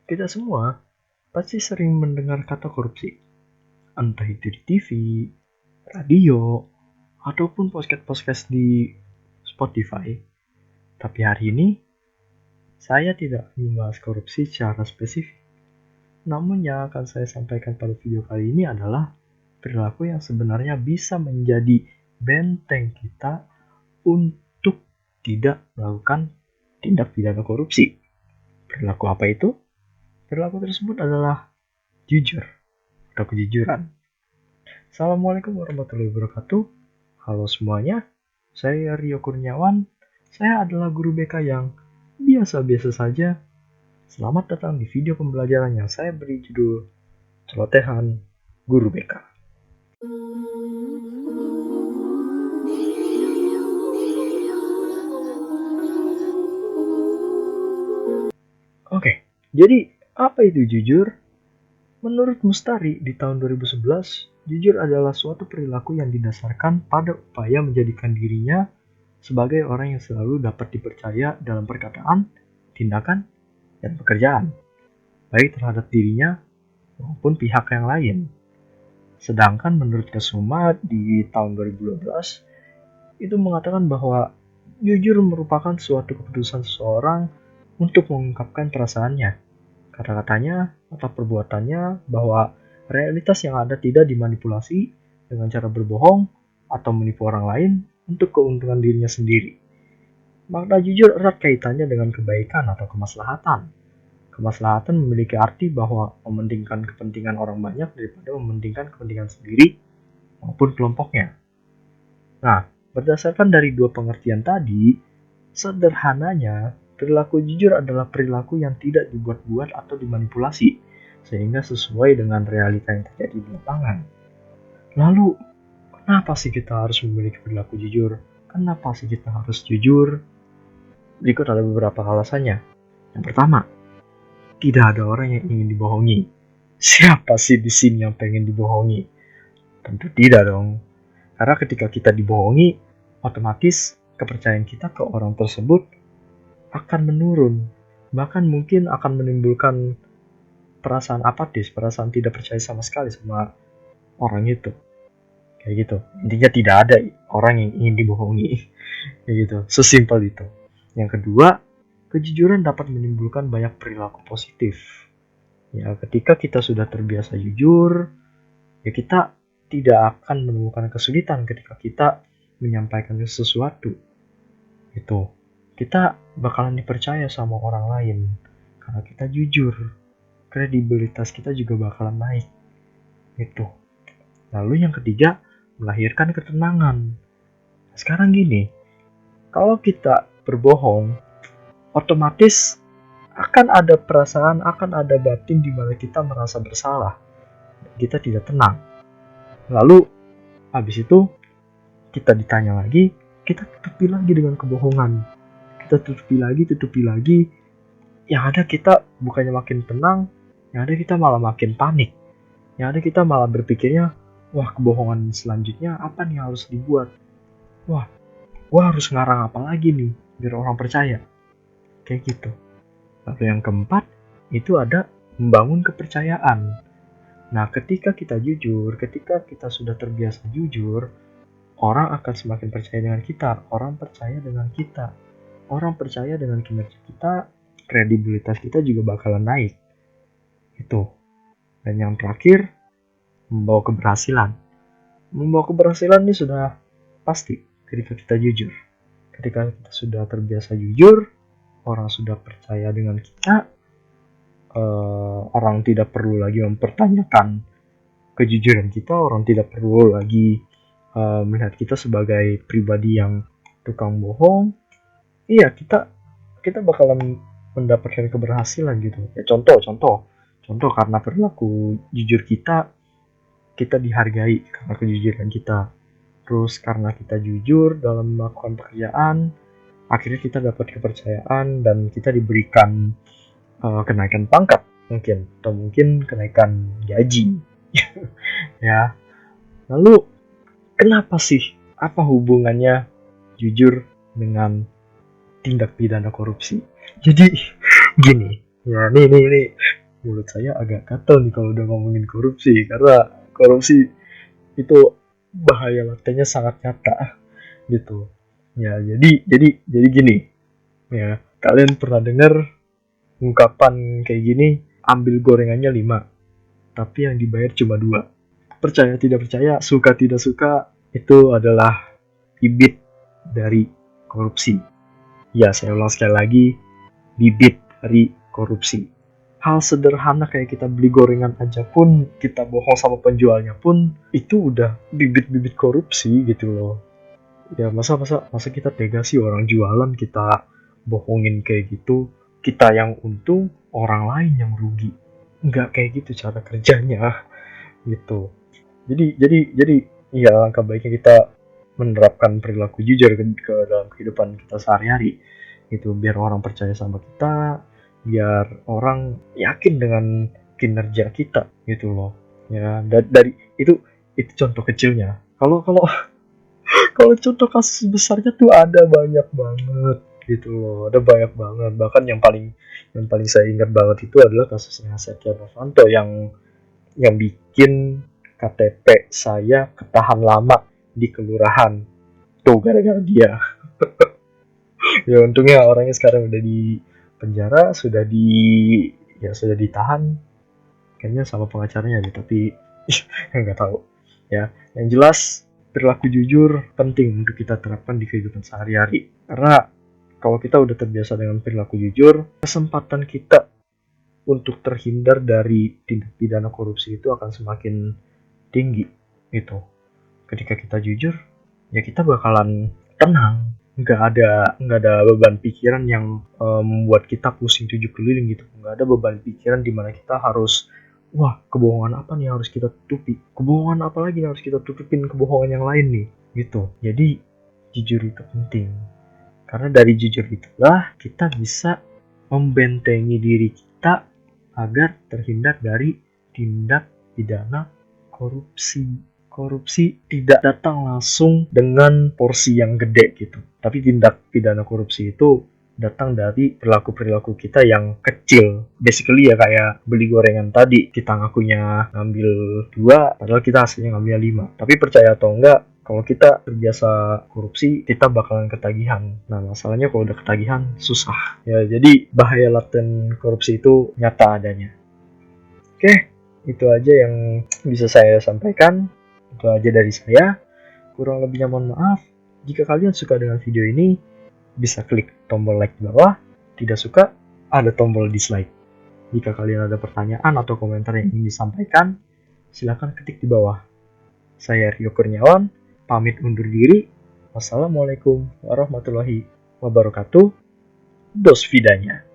Kita semua pasti sering mendengar kata korupsi, entah itu di TV, radio, ataupun podcast-podcast di Spotify. Tapi hari ini, saya tidak membahas korupsi secara spesifik. Namun yang akan saya sampaikan pada video kali ini adalah perilaku yang sebenarnya bisa menjadi benteng kita untuk tidak melakukan tindak pidana korupsi. Perilaku apa itu? Perilaku tersebut adalah jujur atau kejujuran. Assalamualaikum warahmatullahi wabarakatuh. Halo semuanya, saya Rio Kurniawan. Saya adalah guru BK yang biasa-biasa saja. Selamat datang di video pembelajaran yang saya beri judul Celotehan Guru BK. Oke, jadi apa itu jujur? Menurut Mustari di tahun 2011, jujur adalah suatu perilaku yang didasarkan pada upaya menjadikan dirinya sebagai orang yang selalu dapat dipercaya dalam perkataan, tindakan, dan pekerjaan, baik terhadap dirinya maupun pihak yang lain. Sedangkan menurut Kesuma di tahun 2012, itu mengatakan bahwa jujur merupakan suatu keputusan seseorang untuk mengungkapkan perasaannya, kata-katanya, atau perbuatannya, bahwa realitas yang ada tidak dimanipulasi dengan cara berbohong atau menipu orang lain untuk keuntungan dirinya sendiri. Makna jujur erat kaitannya dengan kebaikan atau kemaslahatan. Kemaslahatan memiliki arti bahwa mementingkan kepentingan orang banyak daripada mementingkan kepentingan sendiri maupun kelompoknya. Nah, berdasarkan dari dua pengertian tadi, sederhananya, perilaku jujur adalah perilaku yang tidak dibuat-buat atau dimanipulasi, sehingga sesuai dengan realita yang terjadi di lapangan. Lalu, kenapa sih kita harus memiliki perilaku jujur? Kenapa sih kita harus jujur? Berikut ada beberapa alasannya. Yang pertama, tidak ada orang yang ingin dibohongi. Siapa sih di sini yang pengen dibohongi? Tentu tidak dong. Karena ketika kita dibohongi, otomatis kepercayaan kita ke orang tersebut akan menurun. Bahkan mungkin akan menimbulkan perasaan apatis, perasaan tidak percaya sama sekali sama orang itu. Kayak gitu. Intinya tidak ada orang yang ingin dibohongi. Kayak gitu. Sesimpel itu. Yang kedua, kejujuran dapat menimbulkan banyak perilaku positif. Ya, ketika kita sudah terbiasa jujur, ya kita tidak akan menemukan kesulitan ketika kita menyampaikan sesuatu. Itu kita bakalan dipercaya sama orang lain karena kita jujur. Kredibilitas kita juga bakalan naik. Itu. Lalu yang ketiga, melahirkan ketenangan. Sekarang gini, kalau kita berbohong, otomatis akan ada perasaan, akan ada batin di mana kita merasa bersalah. Kita tidak tenang. Lalu habis itu kita ditanya lagi, kita tutupi lagi dengan kebohongan. Kita tutupi lagi. Yang ada kita bukannya makin tenang, yang ada kita malah makin panik. Yang ada kita malah berpikirnya, wah kebohongan selanjutnya apa nih harus dibuat? Wah, gua harus ngarang apa lagi nih biar orang percaya? Kayak gitu. Lalu yang keempat, itu ada membangun kepercayaan. Nah, ketika kita jujur, ketika kita sudah terbiasa jujur, orang akan semakin percaya dengan kita. Orang percaya dengan kita. Orang percaya dengan kinerja kita, kredibilitas kita juga bakalan naik. Itu. Dan yang terakhir, membawa keberhasilan. Membawa keberhasilan ini sudah pasti ketika kita jujur. Ketika kita sudah terbiasa jujur, orang sudah percaya dengan kita, orang tidak perlu lagi mempertanyakan kejujuran kita, orang tidak perlu lagi melihat kita sebagai pribadi yang tukang bohong. Iya, kita bakalan mendapatkan keberhasilan gitu. Ya, contoh karena perilaku jujur kita dihargai karena kejujuran kita. Terus karena kita jujur dalam melakukan pekerjaan, akhirnya kita dapat kepercayaan dan kita diberikan kenaikan pangkat mungkin, atau mungkin kenaikan gaji. Ya. Lalu kenapa sih? Apa hubungannya jujur dengan tindak pidana korupsi? Jadi gini, Ya, nih. Mulut saya agak gatel nih kalau udah ngomongin korupsi, karena korupsi itu bahaya latenya sangat nyata gitu. Ya, jadi gini, ya. Kalian pernah dengar ungkapan kayak gini, ambil gorengannya 5 tapi yang dibayar cuma 2. Percaya tidak percaya, suka tidak suka, itu adalah bibit dari korupsi. Ya, saya ulang sekali lagi, bibit dari korupsi. Hal sederhana kayak kita beli gorengan aja pun, kita bohong sama penjualnya pun, itu udah bibit-bibit korupsi gitu loh. Ya, masa kita tega sih orang jualan kita bohongin kayak gitu, kita yang untung, orang lain yang rugi. Nggak kayak gitu cara kerjanya gitu. Jadi ya langkah baiknya kita menerapkan perilaku jujur ke dalam kehidupan kita sehari-hari gitu, biar orang percaya sama kita, biar orang yakin dengan kinerja kita gitu loh. Ya, dari itu contoh kecilnya. Kalau kalau contoh kasus besarnya tuh ada banyak banget gitu loh, ada banyak banget. Bahkan yang paling saya ingat banget itu adalah kasusnya Setia Novanto yang bikin KTP saya ketahan lama di kelurahan tuh gara-gara dia. Ya untungnya orangnya sekarang udah di penjara, sudah ditahan kayaknya sama pengacaranya deh, tapi nggak tahu. Ya, yang jelas perilaku jujur penting untuk kita terapkan di kehidupan sehari-hari, karena kalau kita udah terbiasa dengan perilaku jujur, kesempatan kita untuk terhindar dari tindak pidana korupsi itu akan semakin tinggi gitu. Ketika kita jujur, ya kita bakalan tenang, nggak ada beban pikiran yang membuat kita pusing tujuh keliling gitu. Nggak ada beban pikiran di mana kita harus, wah, kebohongan apa nih harus kita tutupi, kebohongan apa lagi harus kita tutupin kebohongan yang lain nih gitu. Jadi jujur itu penting, karena dari jujur itulah kita bisa membentengi diri kita agar terhindar dari tindak pidana korupsi. Korupsi tidak datang langsung dengan porsi yang gede gitu, tapi tindak pidana korupsi itu datang dari perilaku-perilaku kita yang kecil. Basically ya kayak beli gorengan tadi, kita ngakunya ngambil 2 padahal kita hasilnya ngambil 5. Tapi percaya atau enggak, kalau kita terbiasa korupsi, kita bakalan ketagihan. Nah, masalahnya kalau udah ketagihan, susah. Ya, jadi bahaya laten korupsi itu nyata adanya. Oke, itu aja yang bisa saya sampaikan. Itu aja dari saya. Kurang lebihnya mohon maaf. Jika kalian suka dengan video ini, bisa klik tombol like di bawah. Tidak suka, ada tombol dislike. Jika kalian ada pertanyaan atau komentar yang ingin disampaikan, silakan ketik di bawah. Saya Rio Kurniawan, pamit undur diri. Wassalamualaikum warahmatullahi wabarakatuh. Dos vidanya.